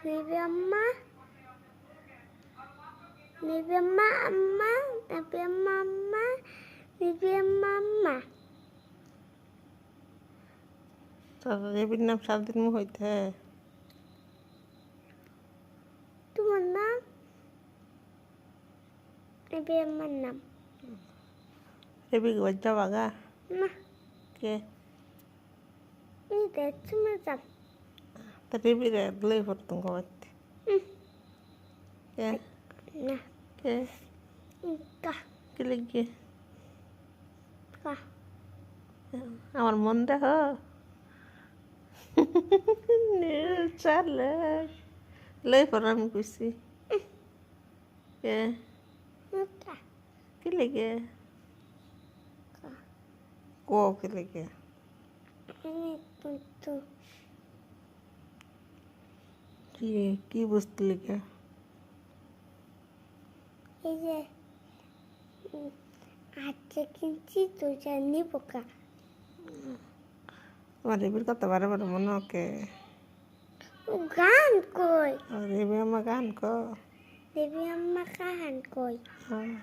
Nibi amma. Nibi amma amma. Nibi amma amma. Nibi amma amma. তোর রেবির নাম 7 দিন মু হইতে তোমার নাম? নিবি আমার নাম। রেবি গজ্জা বাগা না, কে এই দেখ তুমি যাও। তো রেবি রে লই পড়তুম কবাতে কে না, কে কা কি লিখে কা আমার মন দেখ চালে লই পড় আমি কইছি কে কা কি লিখে কা কো কি লিখে আমি কিন্তু কি বুঝতে লিখে এই যে আজকে কিনছি তো জানি পোকা। আমার রেবির কথা বারে বারে মনে ওকে গান কই? রেবি আমার গান কো দেবী আম্মা কাহান কই? হ্যাঁ